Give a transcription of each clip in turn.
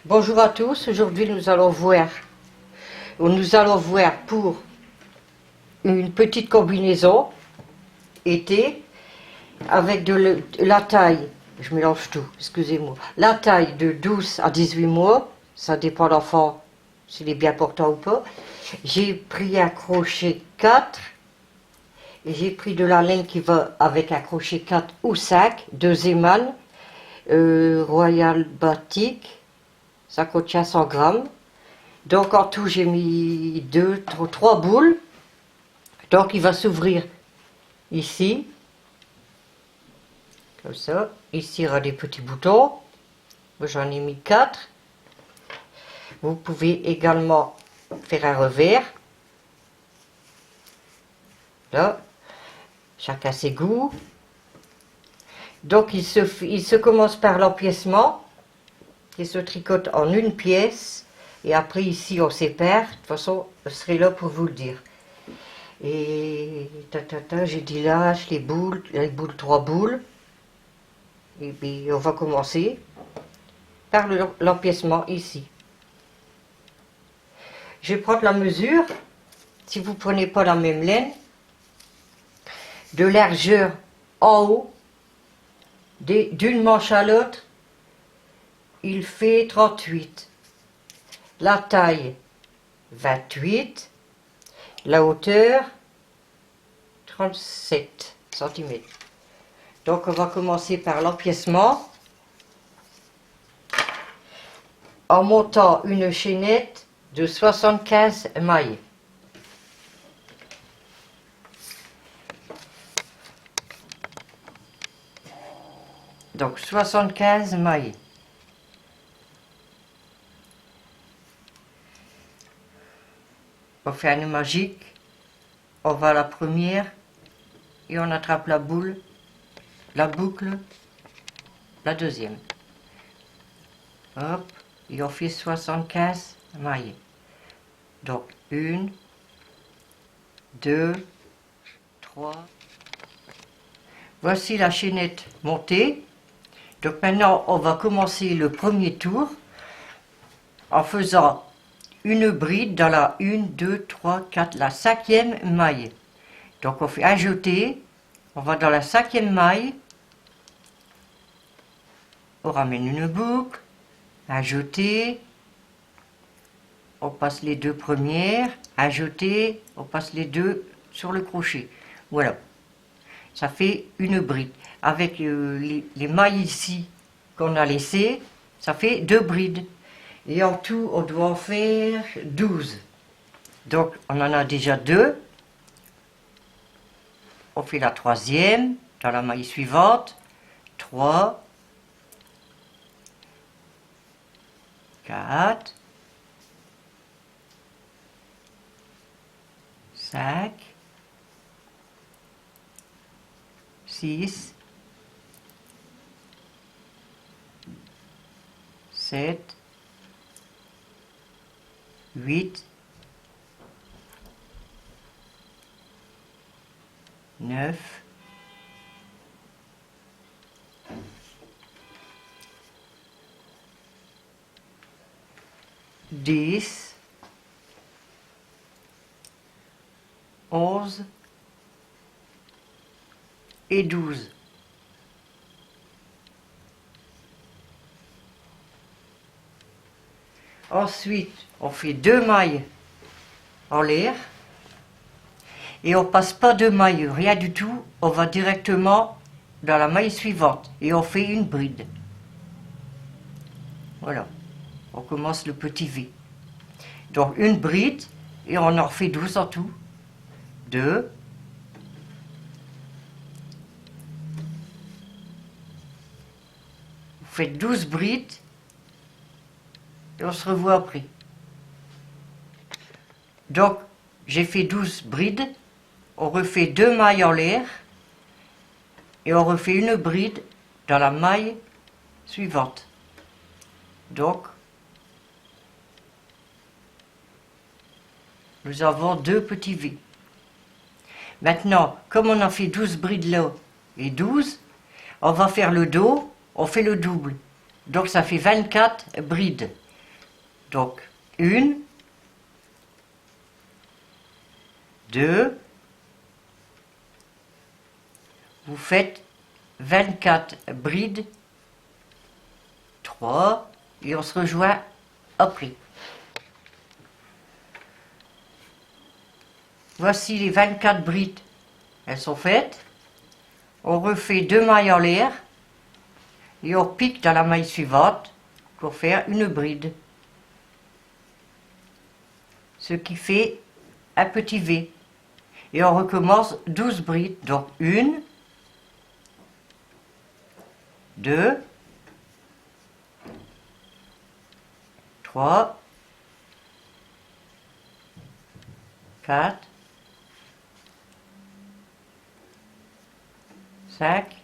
Bonjour à tous, aujourd'hui nous allons voir pour une petite combinaison été avec la taille, je mélange tout, excusez-moi, la taille de 12 à 18 mois, ça dépend de l'enfant s'il est bien portant ou pas. J'ai pris un crochet 4 et j'ai pris de la laine qui va avec un crochet 4 ou 5, 2 émales, Royal Batik. Ça contient 100 grammes. Donc en tout j'ai mis 3 boules. Donc il va s'ouvrir ici. Comme ça. Ici il y aura des petits boutons. Moi j'en ai mis 4. Vous pouvez également faire un revers. Là. Chacun ses goûts. Donc il se commence par l'empiècement. Qui se tricote en une pièce et après ici on sépare. De toute façon je serai là pour vous le dire. Et j'ai dit là les boules 3 boules, et puis on va commencer par l'empiècement ici. Je vais prendre la mesure, si vous prenez pas la même laine, de largeur en haut d'une manche à l'autre. Il fait 38, la taille 28, la hauteur 37 cm. Donc on va commencer par l'empiècement en montant une chaînette de 75 mailles. Donc 75 mailles. On fait un nœud magique, on va à la première et on attrape la boule, la boucle, la deuxième. Hop, et on fait 75 mailles. Donc 1, 2, 3. Voici la chaînette montée. Donc maintenant on va commencer le premier tour en faisant une bride dans la 1, 2, 3, 4, la 5e maille. Donc on fait un jeté, on va dans la 5e maille, on ramène une boucle, un jeté, on passe les 2 premières, un jeté, on passe les 2 sur le crochet. Voilà, ça fait une bride. Avec les mailles ici qu'on a laissées, ça fait 2 brides. Et en tout, on doit en faire 12. Donc, on en a déjà 2. On fait la 3e dans la maille suivante. 3, 4, 5, 6, 7, 8, 9, 10, 11 et 12. Ensuite, on fait 2 mailles en l'air et on passe pas de mailles, rien du tout. On va directement dans la maille suivante et on fait une bride. Voilà, on commence le petit V. Donc une bride et on en refait 12 en tout. 2, 12 brides. Et on se revoit après. Donc, j'ai fait 12 brides. On refait 2 mailles en l'air. Et on refait une bride dans la maille suivante. Donc, nous avons 2 petits V. Maintenant, comme on a fait 12 brides là et 12, on va faire le dos, on fait le double. Donc ça fait 24 brides. Donc, 1, 2, vous faites 24 brides, 3, et on se rejoint après. Voici les 24 brides, elles sont faites. On refait 2 mailles en l'air et on pique dans la maille suivante pour faire une bride. Ce qui fait un petit V. Et on recommence 12 brides. Donc 1, 2, 3, 4, 5,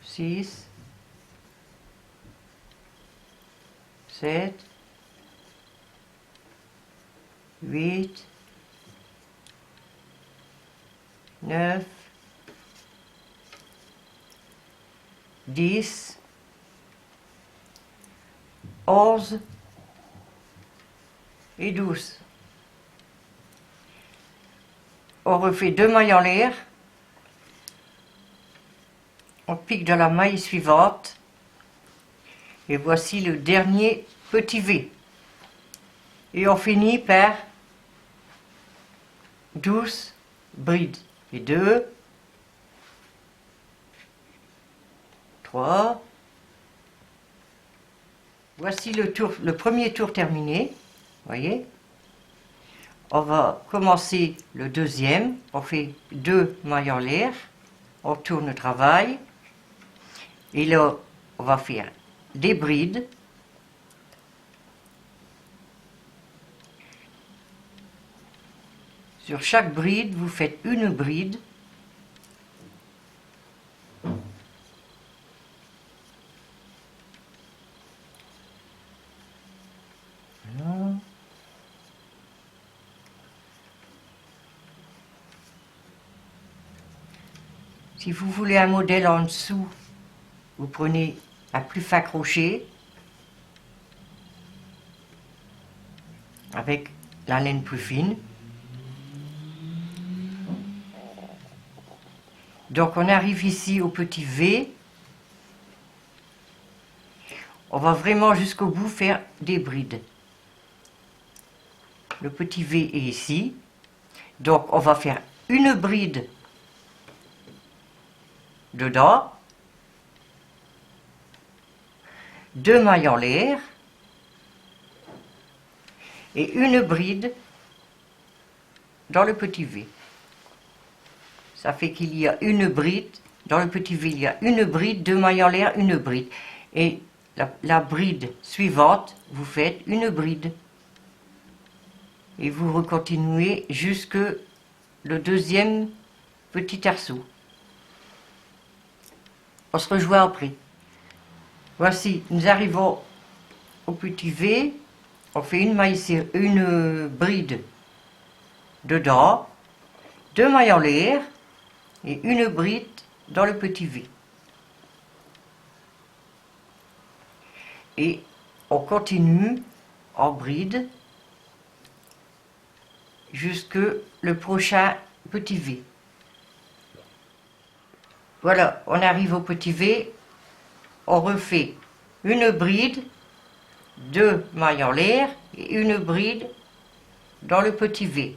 6, 7, 8, 9, 10, 11 et 12. On refait 2 mailles en l'air, on pique dans la maille suivante et voici le dernier petit V. Et on finit par 12 brides. Et 2, 3, voici le premier tour terminé, voyez. On va commencer le deuxième, on fait 2 mailles en l'air, on tourne le travail, et là on va faire des brides. Sur chaque bride, vous faites une bride. Voilà. Si vous voulez un modèle en dessous, vous prenez un plus fin crochet avec la laine plus fine. Donc on arrive ici au petit V. On va vraiment jusqu'au bout faire des brides. Le petit V est ici. Donc on va faire une bride dedans, 2 mailles en l'air et une bride dans le petit V. Ça fait qu'il y a une bride, dans le petit V il y a une bride, 2 mailles en l'air, une bride. Et la bride suivante, vous faites une bride. Et vous recontinuez jusque le deuxième petit arceau. On se rejoint après. Voici, nous arrivons au petit V, on fait une bride dedans, 2 mailles en l'air et une bride dans le petit V. Et on continue en bride jusque le prochain petit V. Voilà, on arrive au petit V, on refait une bride, 2 mailles en l'air et une bride dans le petit V.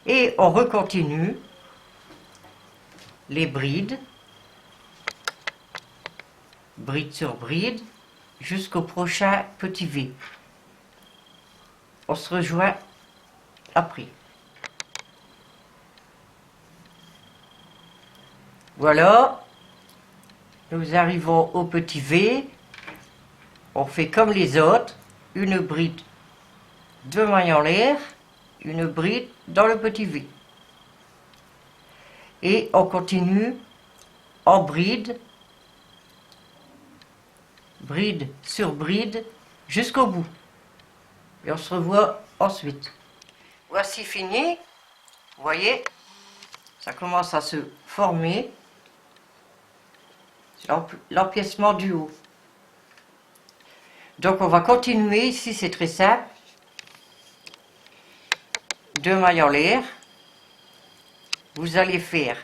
Et on recontinue les brides, bride sur bride, jusqu'au prochain petit V. On se rejoint après. Voilà, nous arrivons au petit V, on fait comme les autres, une bride, 2 mailles en l'air, une bride dans le petit V. Et on continue en bride, bride sur bride, jusqu'au bout. Et on se revoit ensuite. Voici fini, vous voyez, ça commence à se former. C'est l'empiècement du haut. Donc on va continuer, ici c'est très simple. 2 mailles en l'air. Vous allez faire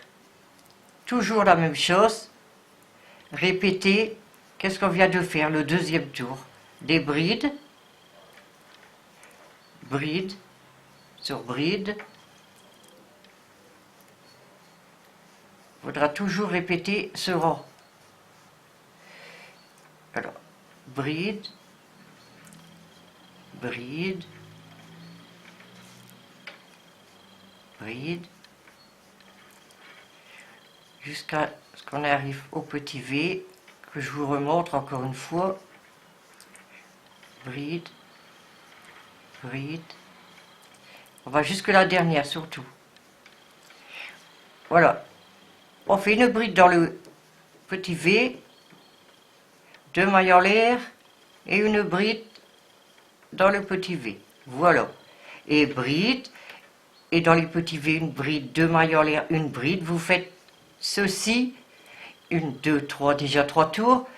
toujours la même chose. Répétez, qu'est-ce qu'on vient de faire le deuxième tour? Des brides, bride sur bride. Il faudra toujours répéter ce rang. Alors, bride, bride, bride, jusqu'à ce qu'on arrive au petit V, que je vous remontre encore une fois. Bride, bride. On va jusque la dernière surtout. Voilà. On fait une bride dans le petit V, 2 mailles en l'air et une bride dans le petit V. Voilà. Et bride, et dans les petits V, une bride, 2 mailles en l'air, une bride. Vous faites ceci, 1, 2, 3, déjà 3 tours.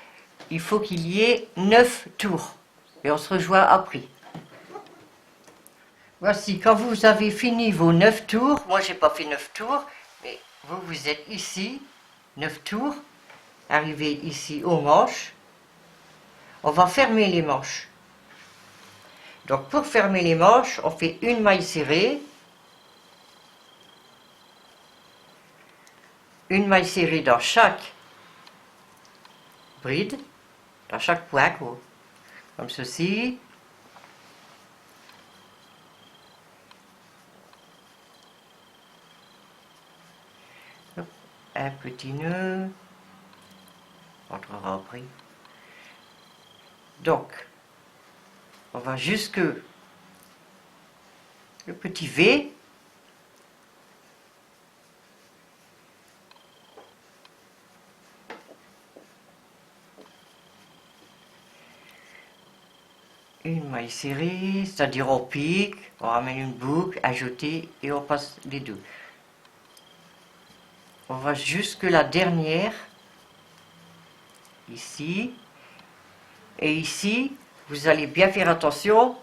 Il faut qu'il y ait 9 tours. Et on se rejoint après. Voici, quand vous avez fini vos 9 tours, moi j'ai pas fait 9 tours, mais vous êtes ici, 9 tours, arrivez ici aux manches. On va fermer les manches. Donc pour fermer les manches, on fait une maille serrée, une maille serrée dans chaque bride, dans chaque point, comme ceci. Hop, un petit nœud, on entrera après. Donc, on va jusque le petit V. Une maille serrée, c'est-à-dire on pique, on ramène une boucle, ajouter et on passe les deux. On va jusque la dernière, ici, et ici, vous allez bien faire attention,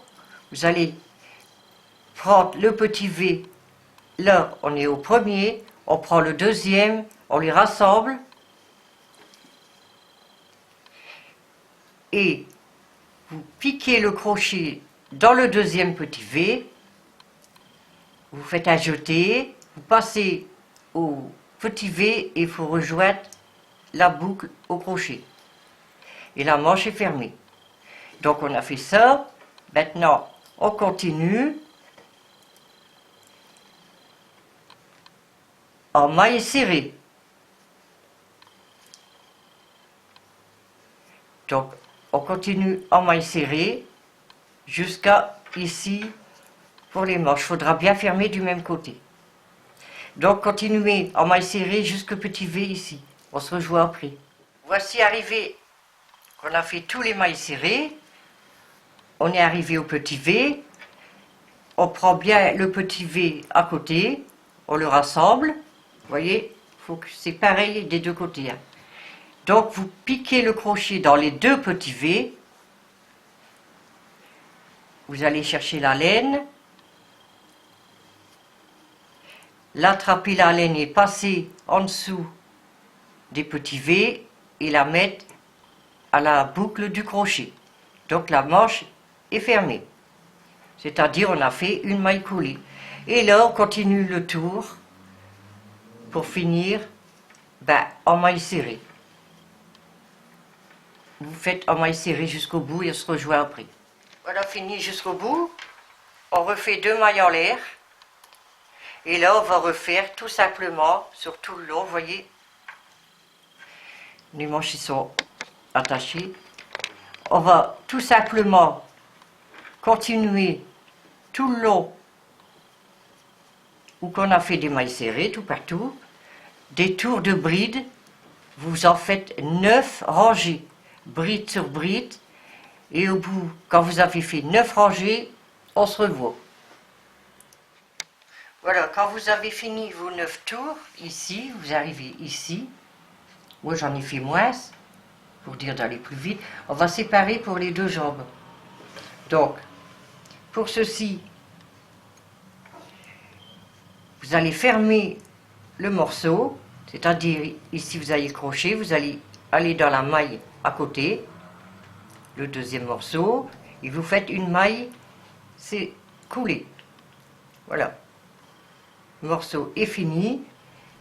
vous allez prendre le petit V, là on est au premier, on prend le deuxième, on les rassemble, et vous piquez le crochet dans le deuxième petit V, vous faites un jeté, vous passez au petit V et il faut rejoindre la boucle au crochet. Et la manche est fermée. Donc on a fait ça. Maintenant, on continue en maille serrée. Donc, on continue en maille serrée jusqu'à ici pour les manches. Il faudra bien fermer du même côté. Donc, continuez en maille serrée jusqu'au petit V ici. On se rejoint après. Voici arrivé qu'on a fait tous les mailles serrées. On est arrivé au petit V. On prend bien le petit V à côté. On le rassemble. Vous voyez, faut que c'est pareil des deux côtés. Hein. Donc, vous piquez le crochet dans les deux petits V. Vous allez chercher la laine. L'attraper la laine et passer en dessous des petits V et la mettre à la boucle du crochet. Donc, la manche est fermée. C'est-à-dire, on a fait une maille coulée. Et là, on continue le tour pour finir en maille serrée. Vous faites en maille serrée jusqu'au bout et on se rejoint après. Voilà, fini jusqu'au bout. On refait 2 mailles en l'air. Et là, on va refaire tout simplement sur tout le long. Vous voyez, les manches sont attachées. On va tout simplement continuer tout le long où qu'on a fait des mailles serrées, tout partout. Des tours de bride. Vous en faites 9 rangées. Bride sur bride, et au bout, quand vous avez fait 9 rangées, on se revoit. Voilà, quand vous avez fini vos 9 tours, ici, vous arrivez ici, Moi j'en ai fait moins, pour dire d'aller plus vite. On va séparer pour les deux jambes. Donc, pour ceci, vous allez fermer le morceau, c'est-à-dire ici vous allez crocher, vous allez aller dans la maille à côté, le deuxième morceau, et vous faites une maille, c'est coulé. Voilà. Le morceau est fini.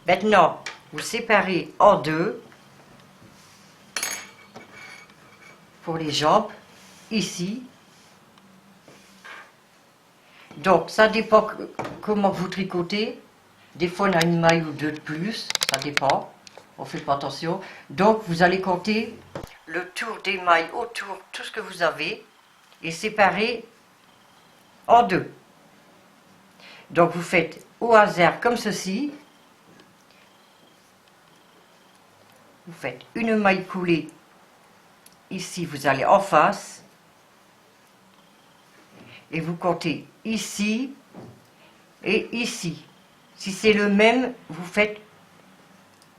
Maintenant, vous séparez en deux pour les jambes, ici. Donc, ça dépend comment vous tricotez. Des fois, on a une maille ou deux de plus, ça dépend. On ne fait pas attention. Donc, vous allez compter le tour des mailles autour, tout ce que vous avez, et séparer en deux. Donc, vous faites au hasard comme ceci. Vous faites une maille coulée. Ici, vous allez en face. Et vous comptez ici et ici. Si c'est le même, vous faites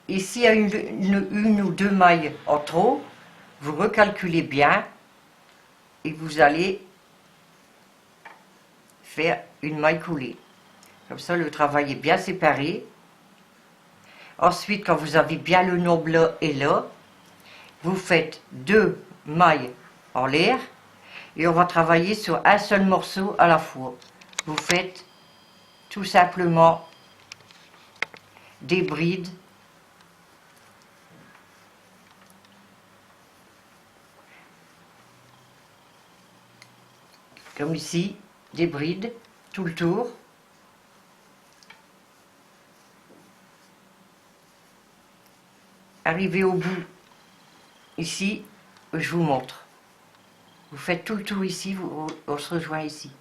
ici, il y a une ou deux mailles en trop, vous recalculez bien et vous allez faire une maille coulée. Comme ça, le travail est bien séparé. Ensuite, quand vous avez bien le nombre là et là, vous faites deux mailles en l'air et on va travailler sur un seul morceau à la fois. Vous faites tout simplement des brides comme ici, des brides tout le tour. Arrivez au bout ici, je vous montre. Vous faites tout le tour ici, on se rejoint ici.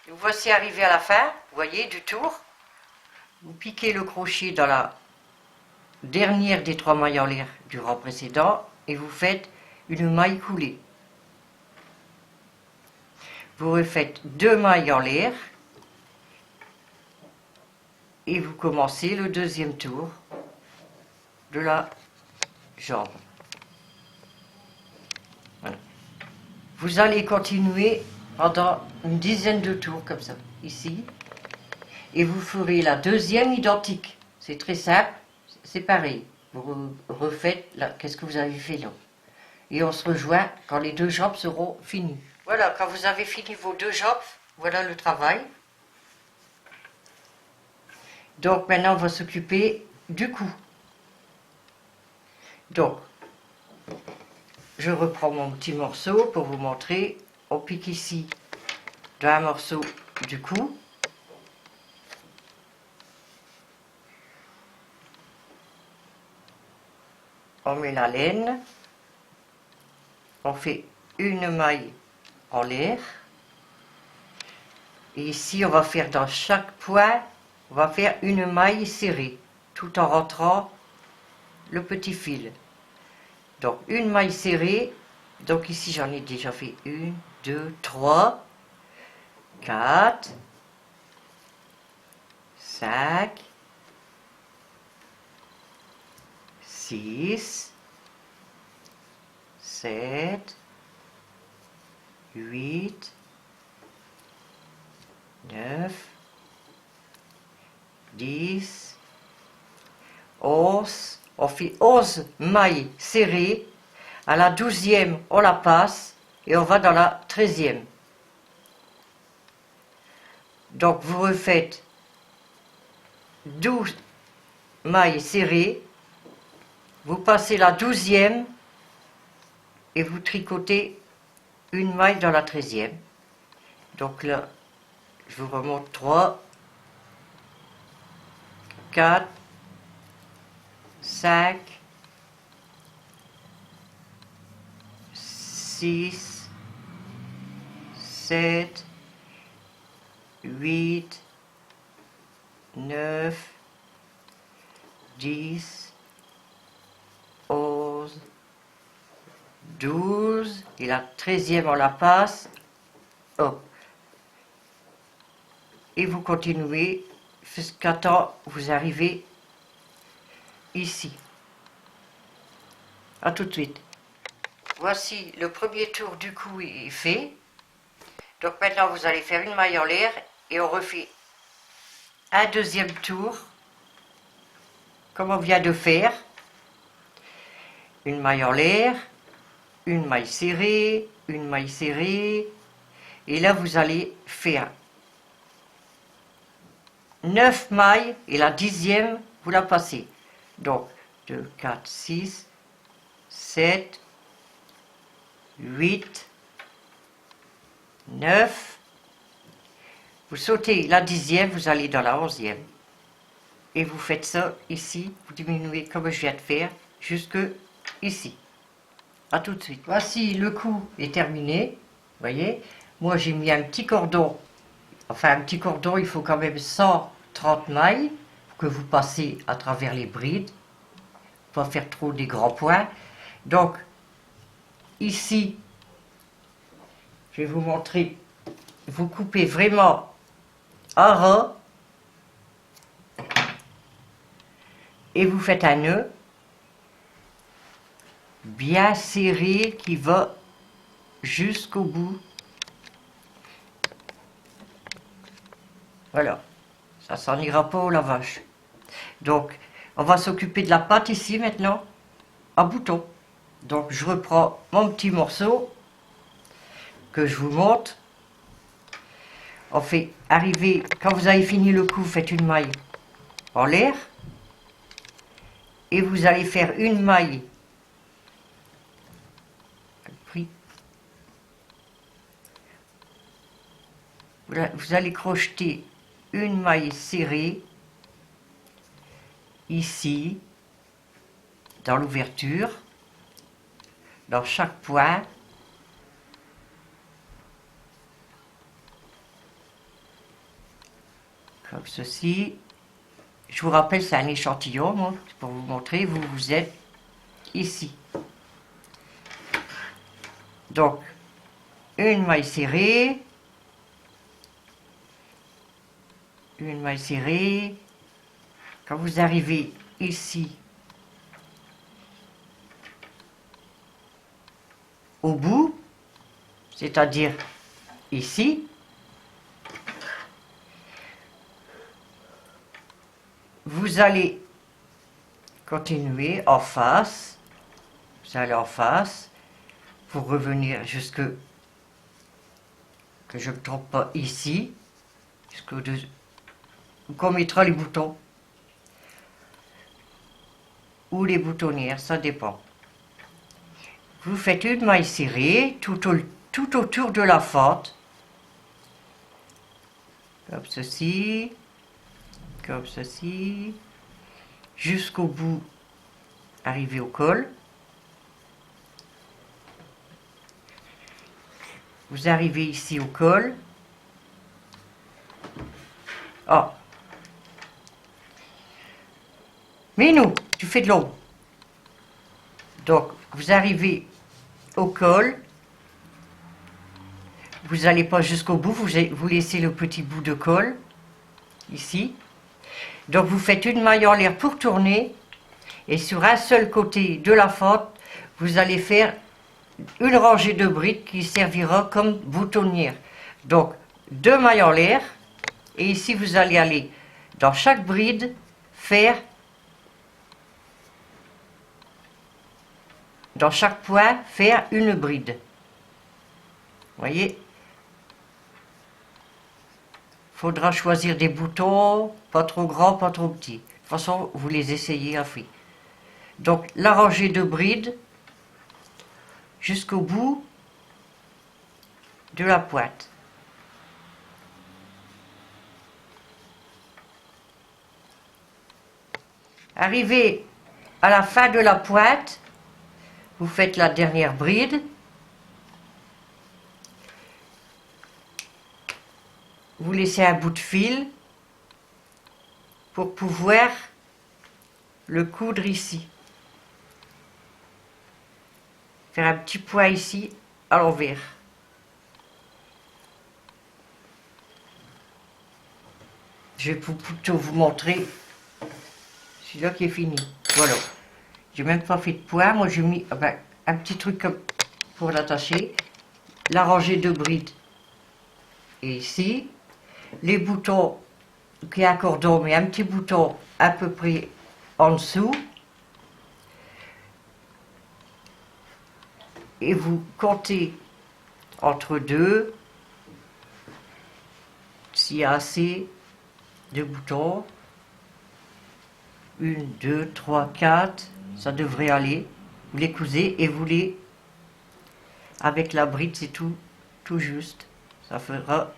Nous voici arrivés à la fin, vous voyez, du tour. Vous piquez le crochet dans la dernière des trois mailles en l'air du rang précédent et vous faites une maille coulée. Vous refaites deux mailles en l'air et vous commencez le deuxième tour de la jambe. Voilà. Vous allez continuer pendant une dizaine de tours comme ça, ici, et vous ferez la deuxième identique. C'est très simple, c'est pareil. Vous refaites qu'est-ce que vous avez fait là. Et on se rejoint quand les deux jambes seront finies. Voilà, quand vous avez fini vos deux jambes, voilà le travail. Donc maintenant on va s'occuper du cou. Donc, je reprends mon petit morceau pour vous montrer. On pique ici d'un morceau du cou. On met la laine. On fait une maille en l'air. Et ici, on va faire dans chaque point, on va faire une maille serrée, tout en rentrant le petit fil. Donc, une maille serrée. Donc ici, j'en ai déjà fait 1, 2, 3, 4, 5, 6, 7, 8, 9, 10, 11. On fait 11 mailles serrées. À la 12e, on la passe et on va dans la 13e. Donc vous refaites 12 mailles serrées, vous passez la 12e et vous tricotez une maille dans la 13e. Donc là, je vous remonte 3, 4, 5, 6, 7, 8, 9, 10, 11, 12, et la 13e on la passe, hop, et vous continuez jusqu'à temps vous arrivez ici. À tout de suite. Voici le premier tour du cou est fait. Donc maintenant vous allez faire une maille en l'air et on refait un deuxième tour comme on vient de faire. Une maille en l'air, une maille serrée, une maille serrée, et là vous allez faire 9 mailles et la 10e vous la passez. Donc 2, 4, 6, 7, 8, 9. Vous sautez la 10e, vous allez dans la 11e. Et vous faites ça ici, vous diminuez comme je viens de faire, jusque ici. A tout de suite. Voici, le cou est terminé. Vous voyez, moi j'ai mis un petit cordon. Enfin, un petit cordon, il faut quand même 130 mailles que vous passez à travers les brides. Pas faire trop des grands points. Donc, ici, je vais vous montrer. Vous coupez vraiment en rond et vous faites un nœud bien serré qui va jusqu'au bout. Voilà, ça s'en ira pas au lavage. Donc, on va s'occuper de la pâte ici maintenant, en bouton. Donc, je reprends mon petit morceau que je vous montre. On fait arriver, quand vous avez fini le cou, vous faites une maille en l'air. Et vous allez faire une maille. Vous allez crocheter une maille serrée ici, dans l'ouverture, dans chaque point. Comme ceci. Je vous rappelle, c'est un échantillon, moi, pour vous montrer, vous êtes ici. Donc, une maille serrée, une maille serrée. Quand vous arrivez ici, au bout, c'est-à-dire ici, vous allez continuer en face, vous allez en face, pour revenir jusque, que je ne me trompe pas, ici, jusqu'au deux, qu'on mettra les boutons, ou les boutonnières, ça dépend. Vous faites une maille serrée tout autour de la fente, comme ceci, jusqu'au bout, arrivé au col. Vous arrivez ici au col. Oh. Minou, tu fais de l'ombre. Donc, vous arrivez au col. Vous n'allez pas jusqu'au bout, vous laissez le petit bout de col, ici. Donc, vous faites une maille en l'air pour tourner. Et sur un seul côté de la fente, vous allez faire une rangée de brides qui servira comme boutonnière. Donc, 2 mailles en l'air. Et ici, vous allez aller dans chaque bride faire, dans chaque point, faire une bride. Vous voyez? Faudra choisir des boutons, pas trop grands, pas trop petits. De toute façon, vous les essayez à faire. Donc, la rangée de brides jusqu'au bout de la pointe. Arrivé à la fin de la pointe, vous faites la dernière bride. Vous laissez un bout de fil pour pouvoir le coudre ici. Faire un petit point ici à l'envers. je vais plutôt vous montrer celui-là qui est fini. Voilà. J'ai même pas fait de point. Moi, j'ai mis un petit truc comme pour l'attacher. La rangée de brides. Et ici, les boutons qui est un cordon, mais un petit bouton à peu près en dessous. Et vous comptez entre deux, s'il y a assez de boutons. 1, 2, 3, 4, ça devrait aller. Vous les cousez et vous les... Avec la bride, c'est tout juste. Ça fera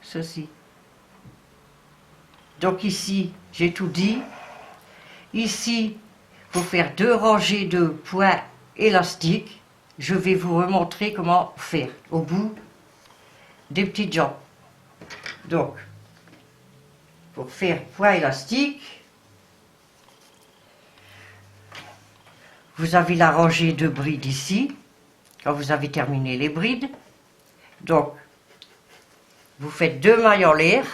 ceci. Donc ici, j'ai tout dit. Ici, il faut faire 2 rangées de points élastiques. Je vais vous remontrer comment faire au bout des petites jambes. Donc, pour faire point élastique, vous avez la rangée de brides ici, quand vous avez terminé les brides. Donc, vous faites 2 mailles en l'air.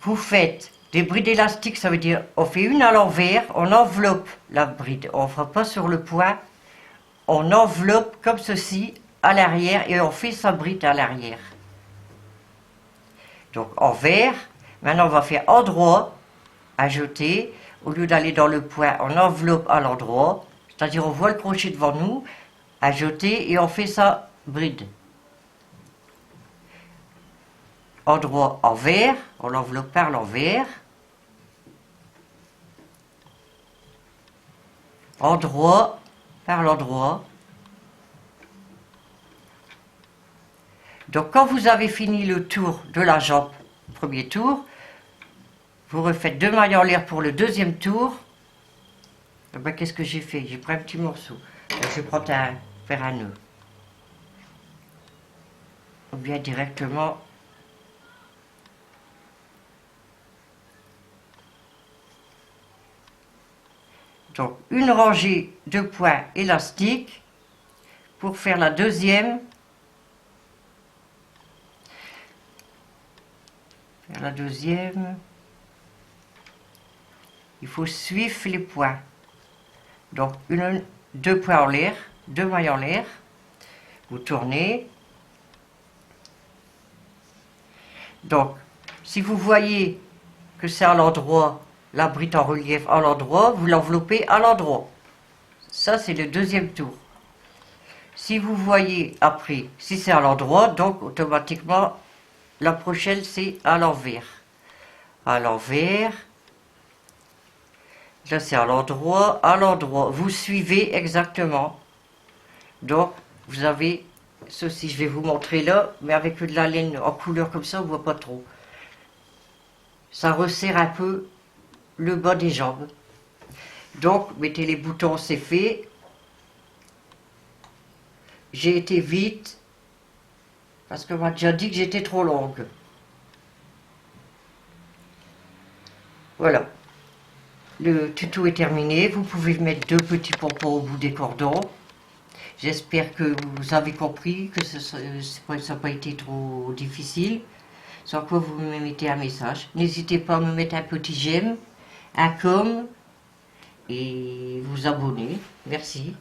Vous faites des brides élastiques, ça veut dire on fait une à l'envers, on enveloppe la bride, on ne fera pas sur le point, on enveloppe comme ceci à l'arrière et on fait sa bride à l'arrière. Donc envers, maintenant on va faire endroit, ajouter, au lieu d'aller dans le point, on enveloppe à l'endroit, c'est-à-dire on voit le crochet devant nous, ajouter et on fait sa bride. Endroit envers, on l'enveloppe par l'envers. Endroit par l'endroit. Donc quand vous avez fini le tour de la jambe, premier tour, vous refaites 2 mailles en l'air pour le deuxième tour. Et ben, qu'est-ce que j'ai fait? J'ai pris un petit morceau. Donc, je prends faire un nœud. Ou bien directement. Donc une rangée de points élastiques pour faire la deuxième. Faire la deuxième. Il faut suivre les points. Donc 2 points en l'air, 2 mailles en l'air. Vous tournez. Donc si vous voyez que c'est à l'endroit, la bride en relief à l'endroit, vous l'enveloppez à l'endroit. Ça, c'est le deuxième tour. Si vous voyez après, si c'est à l'endroit, donc automatiquement, la prochaine, c'est à l'envers. À l'envers. Là, c'est à l'endroit, à l'endroit. Vous suivez exactement. Donc, vous avez ceci. Je vais vous montrer là, mais avec de la laine en couleur comme ça, on ne voit pas trop. Ça resserre un peu le bas des jambes. Donc, mettez les boutons, c'est fait. J'ai été vite, parce qu'on m'a déjà dit que j'étais trop longue. Voilà. Le tuto est terminé. Vous pouvez mettre 2 petits pompons au bout des cordons. J'espère que vous avez compris, que ça n'a pas été trop difficile. Sans quoi vous me mettez un message. N'hésitez pas à me mettre un petit j'aime, un com et vous abonner. Merci.